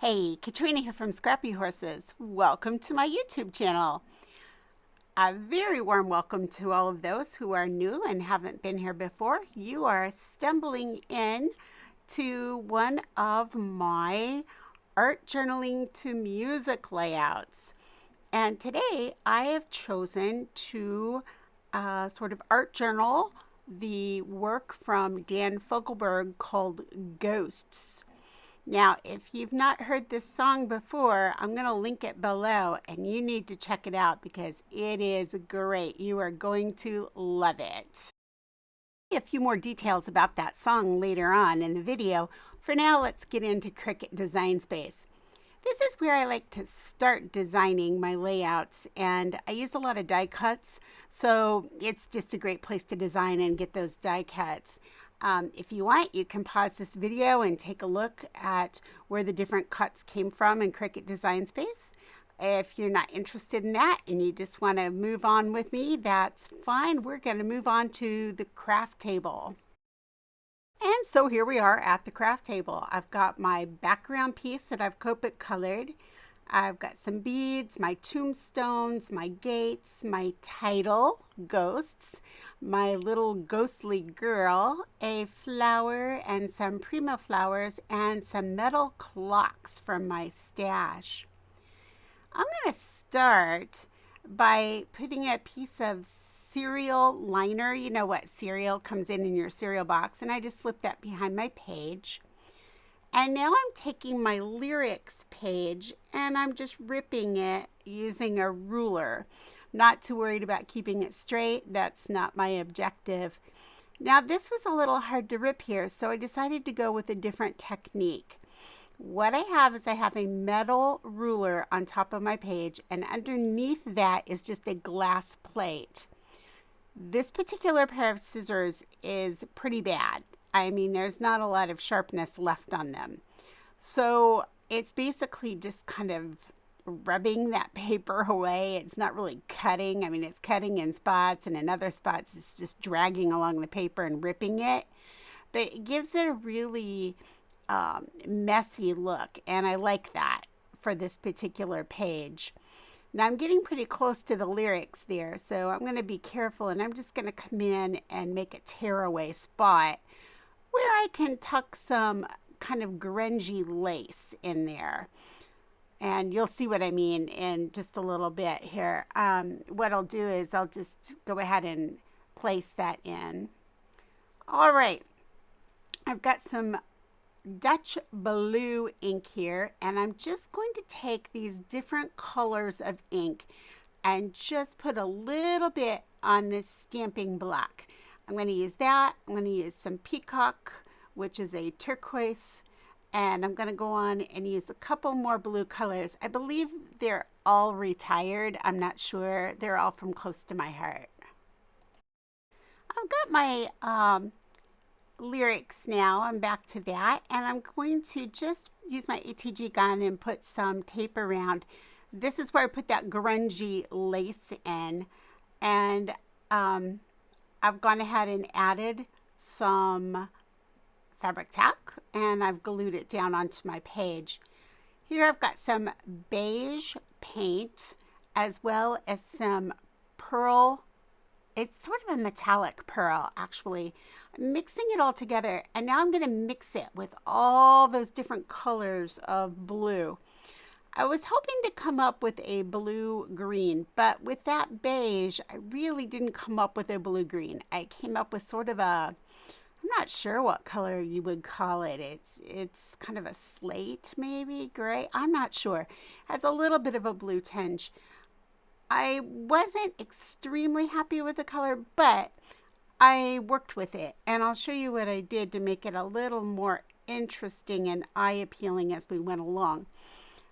Hey, Katrina here from Scrappy Horses. Welcome to my YouTube channel. A very warm welcome to all of those who are new and haven't been here before. You are stumbling in to one of my art journaling to music layouts. And today I have chosen to sort of art journal the work from Dan Fogelberg called Ghosts. Now, if you've not heard this song before, I'm going to link it below and you need to check it out because it is great. You are going to love it. A few more details about that song later on in the video. For now, let's get into Cricut Design Space. This is where I like to start designing my layouts, and I use a lot of die cuts, so it's just a great place to design and get those die cuts. If you want, you can pause this video and take a look at where the different cuts came from in Cricut Design Space. If you're not interested in that and you just want to move on with me, that's fine. We're going to move on to the craft table. And so here we are at the craft table. I've got my background piece that I've Copic colored. I've got some beads, my tombstones, my gates, my title, ghosts, my little ghostly girl, a flower and some prima flowers, and some metal clocks from my stash. I'm going to start by putting a piece of cereal liner. You know what cereal comes in your cereal box, and I just slip that behind my page. And now I'm taking my lyrics page and I'm just ripping it using a ruler. Not too worried about keeping it straight. That's not my objective. Now this was a little hard to rip here, so I decided to go with a different technique. What I have is I have a metal ruler on top of my page, and underneath that is just a glass plate. This particular pair of scissors is pretty bad. I mean, there's not a lot of sharpness left on them. So it's basically just kind of rubbing that paper away. It's not really cutting. I mean, it's cutting in spots, and in other spots it's just dragging along the paper and ripping it. But it gives it a really messy look, and I like that for this particular page. Now I'm getting pretty close to the lyrics there, so I'm going to be careful, and I'm just going to come in and make a tearaway spot where I can tuck some kind of grungy lace in there. And you'll see what I mean in just a little bit here. What I'll do is I'll just go ahead and place that in. All right, I've got some Dutch blue ink here, and I'm just going to take these different colors of ink and just put a little bit on this stamping block. I'm going to use that. I'm going to use some peacock, which is a turquoise, and I'm going to go on and use a couple more blue colors. I believe they're all retired. I'm not sure. They're all from Close to My Heart. I've got my lyrics now. I'm back to that, and I'm going to just use my ATG gun and put some tape around. This is where I put that grungy lace in, and I've gone ahead and added some fabric tack, and I've glued it down onto my page. Here I've got some beige paint as well as some pearl. It's sort of a metallic pearl, actually. I'm mixing it all together, and now I'm going to mix it with all those different colors of blue. I was hoping to come up with a blue-green, but with that beige, I really didn't come up with a blue-green. I came up with sort of a, I'm not sure what color you would call it. It's kind of a slate, maybe, gray. I'm not sure. It has a little bit of a blue tinge. I wasn't extremely happy with the color, but I worked with it, and I'll show you what I did to make it a little more interesting and eye-appealing as we went along.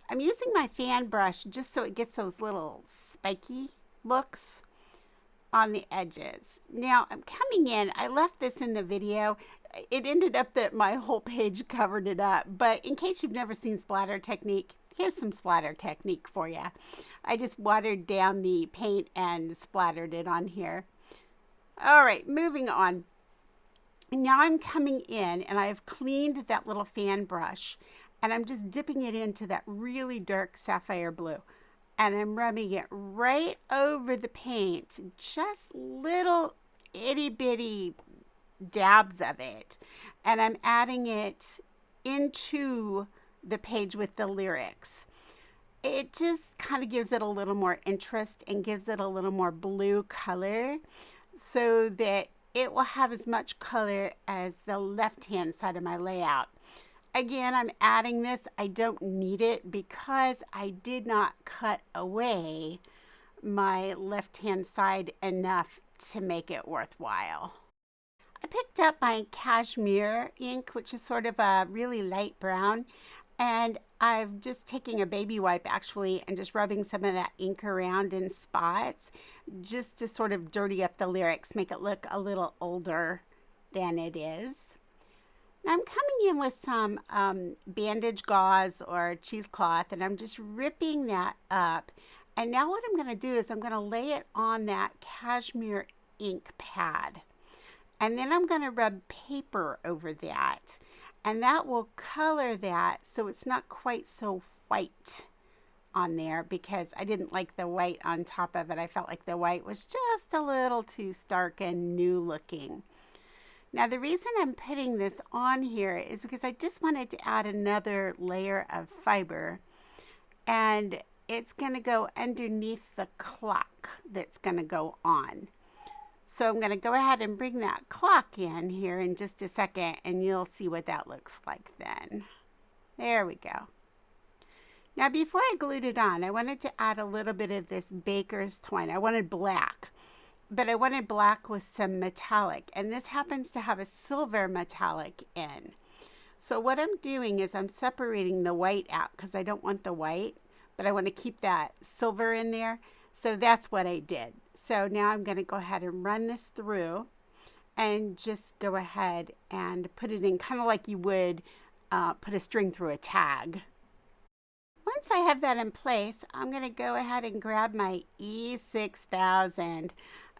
I'm using my fan brush just so it gets those little spiky looks on the edges. Now I'm coming in, I left this in the video. It ended up that my whole page covered it up, but in case you've never seen splatter technique, here's some splatter technique for you. I just watered down the paint and splattered it on here. All right, moving on. Now I'm coming in and I've cleaned that little fan brush, and I'm just dipping it into that really dark sapphire blue. And I'm rubbing it right over the paint, just little itty bitty dabs of it. And I'm adding it into the page with the lyrics. It just kind of gives it a little more interest and gives it a little more blue color so that it will have as much color as the left-hand side of my layout. Again, I'm adding this. I don't need it because I did not cut away my left-hand side enough to make it worthwhile. I picked up my cashmere ink, which is sort of a really light brown, and I'm just taking a baby wipe actually and just rubbing some of that ink around in spots just to sort of dirty up the lyrics, make it look a little older than it is. Now I'm coming in with some bandage gauze or cheesecloth, and I'm just ripping that up. And now what I'm going to do is I'm going to lay it on that cashmere ink pad. And then I'm going to rub paper over that. And that will color that so it's not quite so white on there, because I didn't like the white on top of it. I felt like the white was just a little too stark and new looking. Now the reason I'm putting this on here is because I just wanted to add another layer of fiber, and it's going to go underneath the clock that's going to go on. So I'm going to go ahead and bring that clock in here in just a second, and you'll see what that looks like then. There we go. Now before I glued it on, I wanted to add a little bit of this baker's twine. I wanted black, but I wanted black with some metallic, and this happens to have a silver metallic in. So what I'm doing is I'm separating the white out because I don't want the white, but I want to keep that silver in there. So that's what I did. So now I'm going to go ahead and run this through and just go ahead and put it in kind of like you would put a string through a tag. Once I have that in place, I'm going to go ahead and grab my E6000.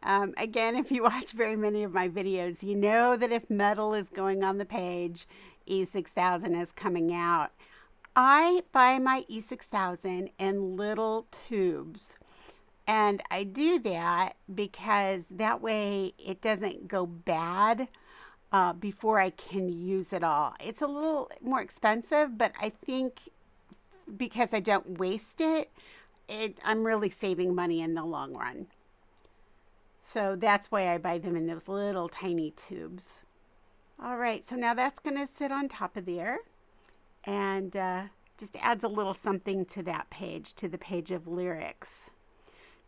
Again, if you watch very many of my videos, you know that if metal is going on the page, E6000 is coming out. I buy my E6000 in little tubes, and I do that because that way it doesn't go bad before I can use it all. It's a little more expensive, but I think because I don't waste it, I'm really saving money in the long run. So that's why I buy them in those little tiny tubes. All right, so now that's going to sit on top of there, and just adds a little something to that page, to the page of lyrics.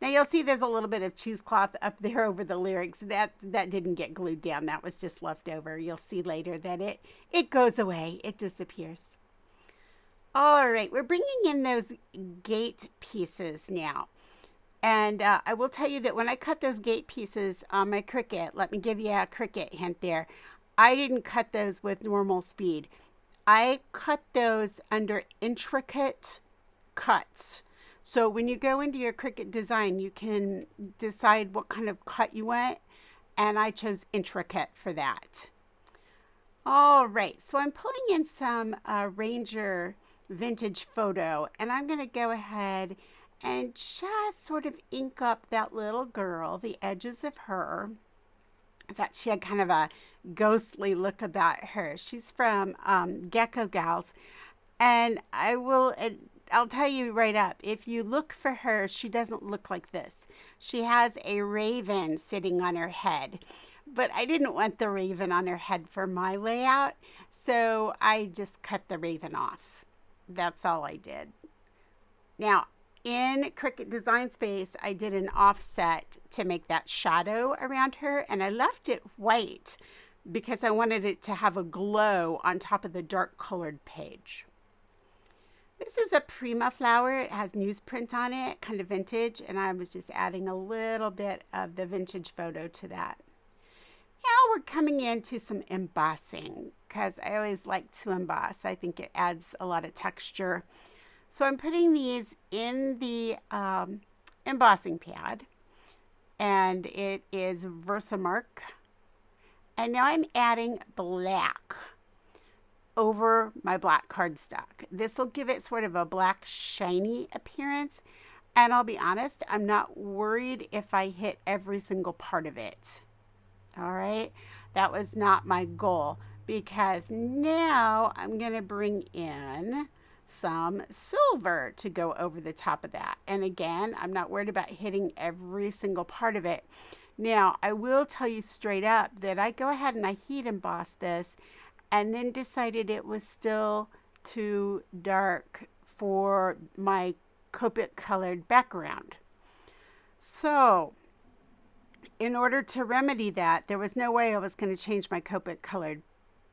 Now you'll see there's a little bit of cheesecloth up there over the lyrics. That didn't get glued down. That was just left over. You'll see later that it goes away. It disappears. All right, we're bringing in those gate pieces now. And I will tell you that when I cut those gate pieces on my Cricut, let me give you a Cricut hint there. I didn't cut those with normal speed. I cut those under intricate cuts. So when you go into your Cricut design, you can decide what kind of cut you want, and I chose intricate for that. All right, so I'm pulling in some Ranger vintage photo, and I'm going to go ahead and just sort of ink up that little girl, the edges of her. I thought she had kind of a ghostly look about her. She's from GeckoGalz, and I'll tell you right up, if you look for her, she doesn't look like this. She has a raven sitting on her head, but I didn't want the raven on her head for my layout, so I just cut the raven off. That's all I did. Now, in Cricut Design Space, I did an offset to make that shadow around her, and I left it white because I wanted it to have a glow on top of the dark colored page. This is a Prima flower. It has newsprint on it, kind of vintage, and I was just adding a little bit of the vintage photo to that. Now we're coming into some embossing because I always like to emboss. I think it adds a lot of texture. So I'm putting these in the embossing pad, and it is Versamark. And now I'm adding black. over my black cardstock. This will give it sort of a black shiny appearance. And I'll be honest, I'm not worried if I hit every single part of it. All right, that was not my goal, because now I'm going to bring in some silver to go over the top of that. And again, I'm not worried about hitting every single part of it. Now, I will tell you straight up that I go ahead and I heat emboss this and then decided it was still too dark for my Copic colored background. So in order to remedy that, there was no way I was going to change my Copic colored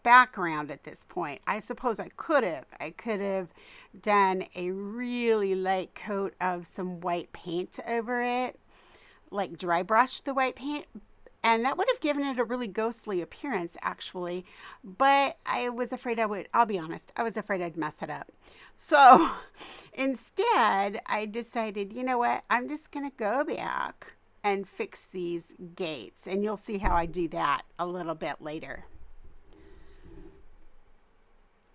background at this point. I suppose I could have. I could have done a really light coat of some white paint over it, like dry brush the white paint, and that would have given it a really ghostly appearance actually, but I was afraid I'll be honest, I was afraid I'd mess it up. So instead, I decided, you know what, I'm just going to go back and fix these gates, and you'll see how I do that a little bit later.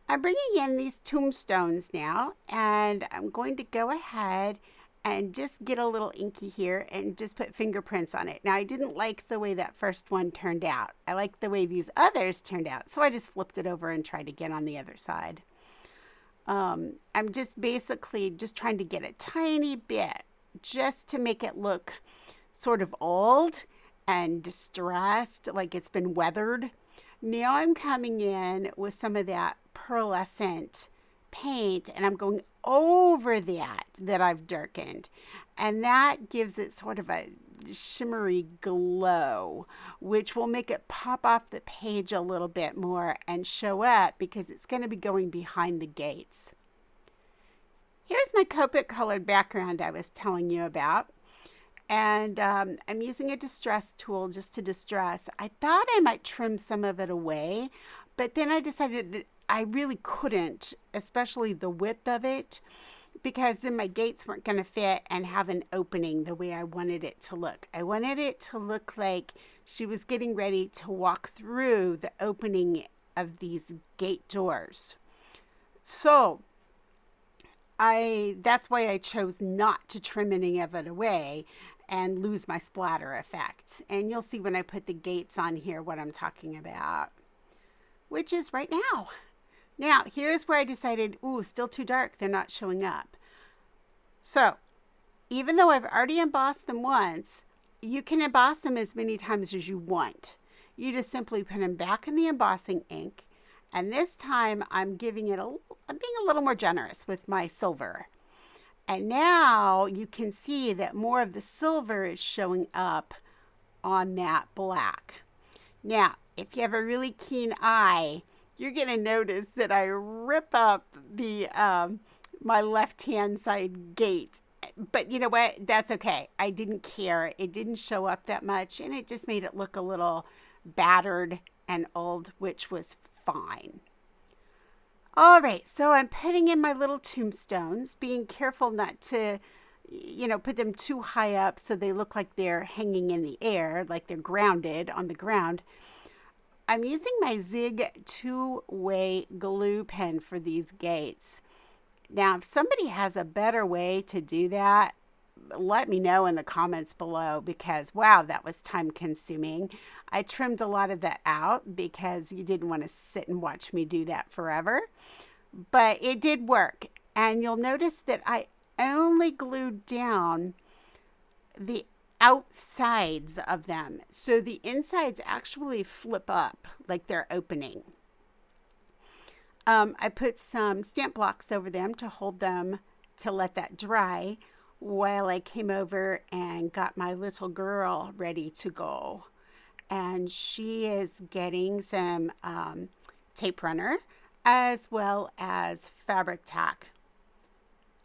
I'm bringing in these tombstones now, and I'm going to go ahead and just get a little inky here and just put fingerprints on it. Now, I didn't like the way that first one turned out. I like the way these others turned out, so I just flipped it over and tried again on the other side. I'm just basically just trying to get a tiny bit just to make it look sort of old and distressed, like it's been weathered. Now I'm coming in with some of that pearlescent paint, and I'm going over that I've darkened, and that gives it sort of a shimmery glow, which will make it pop off the page a little bit more and show up, because it's going to be going behind the gates. Here's my Copic colored background I was telling you about, and I'm using a distress tool just to distress. I thought I might trim some of it away, but then I decided that I really couldn't, especially the width of it, because then my gates weren't going to fit and have an opening the way I wanted it to look. I wanted it to look like she was getting ready to walk through the opening of these gate doors. So that's why I chose not to trim any of it away and lose my splatter effect. And you'll see when I put the gates on here what I'm talking about, which is right now. Now, here's where I decided, ooh, still too dark. They're not showing up. So, even though I've already embossed them once, you can emboss them as many times as you want. You just simply put them back in the embossing ink, and this time I'm being a little more generous with my silver. And now you can see that more of the silver is showing up on that black. Now, if you have a really keen eye, you're going to notice that I rip up the my left-hand side gate. But you know what? That's okay. I didn't care. It didn't show up that much, and it just made it look a little battered and old, which was fine. All right, so I'm putting in my little tombstones, being careful not to, put them too high up so they look like they're hanging in the air, like they're grounded on the ground. I'm using my Zig two-way glue pen for these gates. Now, if somebody has a better way to do that, let me know in the comments below, because wow, that was time consuming. I trimmed a lot of that out because you didn't want to sit and watch me do that forever, but it did work. And you'll notice that I only glued down the outsides of them, so the insides actually flip up like they're opening. I put some stamp blocks over them to hold them to let that dry while I came over and got my little girl ready to go. And she is getting some tape runner as well as fabric tack.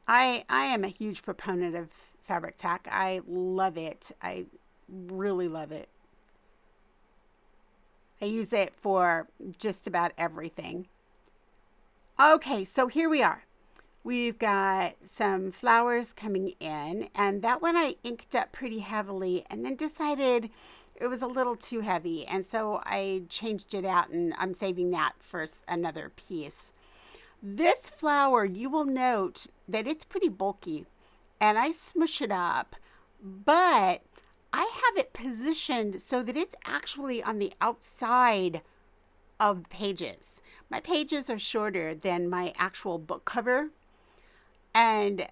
I am a huge proponent of fabric tack. I love it. I really love it. I use it for just about everything. Okay, so here we are. We've got some flowers coming in, and that one I inked up pretty heavily and then decided it was a little too heavy, and so I changed it out, and I'm saving that for another piece. This flower, you will note that it's pretty bulky, and I smush it up, but I have it positioned so that it's actually on the outside of pages. My pages are shorter than my actual book cover, and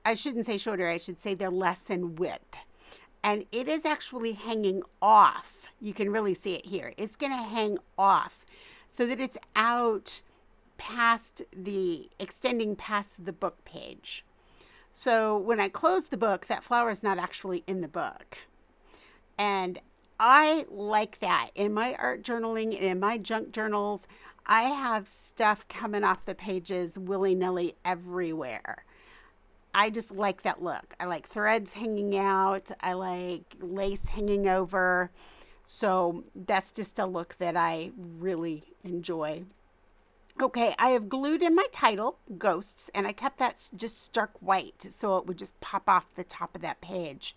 I shouldn't say shorter, I should say they're less in width. And it is actually hanging off. You can really see it here. It's going to hang off so that it's out past extending past the book page. So when I close the book, that flower is not actually in the book. And I like that. In my art journaling and in my junk journals, I have stuff coming off the pages willy-nilly everywhere. I just like that look. I like threads hanging out. I like lace hanging over. So that's just a look that I really enjoy. Okay, I have glued in my title, Ghosts, and I kept that just stark white so it would just pop off the top of that page.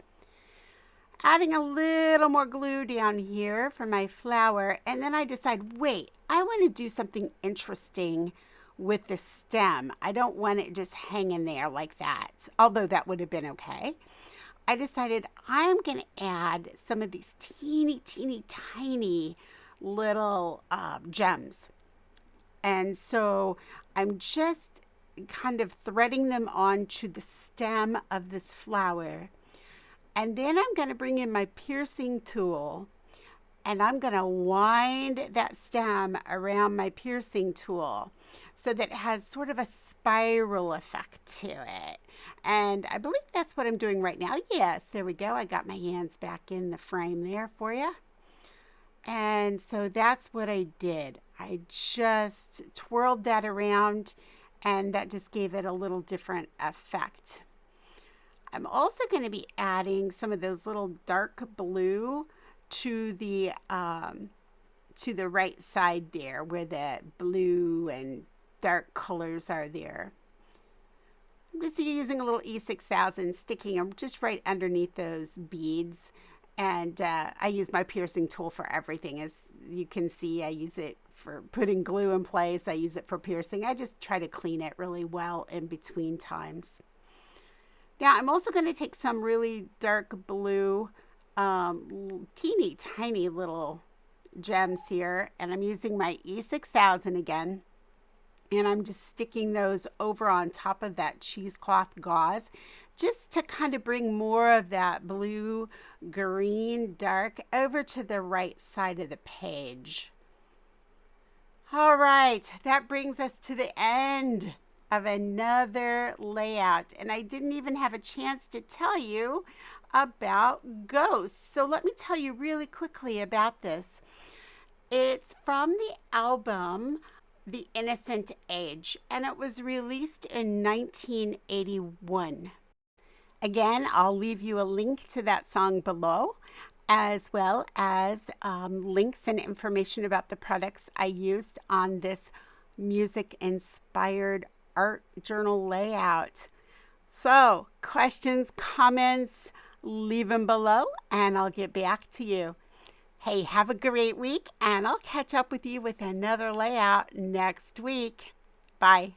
Adding a little more glue down here for my flower, and then I decide, wait, I want to do something interesting with the stem. I don't want it just hanging there like that, although that would have been okay. I decided I'm going to add some of these teeny tiny little gems. And so I'm just kind of threading them onto the stem of this flower. And then I'm going to bring in my piercing tool, and I'm going to wind that stem around my piercing tool so that it has sort of a spiral effect to it. And I believe that's what I'm doing right now. Yes, there we go. I got my hands back in the frame there for you. And so that's what I did. I just twirled that around, and that just gave it a little different effect. I'm also going to be adding some of those little dark blue to the right side there, where the blue and dark colors are there. I'm just using a little E6000, sticking them just right underneath those beads. And I use my piercing tool for everything. As you can see, I use it for putting glue in place. I use it for piercing. I just try to clean it really well in between times. Now, I'm also going to take some really dark blue, teeny tiny little gems here. And I'm using my E6000 again. And I'm just sticking those over on top of that cheesecloth gauze, just to kind of bring more of that blue, green, dark over to the right side of the page. All right, that brings us to the end of another layout. And I didn't even have a chance to tell you about Ghosts. So let me tell you really quickly about this. It's from the album The Innocent Age, and it was released in 1981. Again, I'll leave you a link to that song below, as well as links and information about the products I used on this music-inspired art journal layout. So, questions, comments, leave them below, and I'll get back to you. Hey, have a great week, and I'll catch up with you with another layout next week. Bye.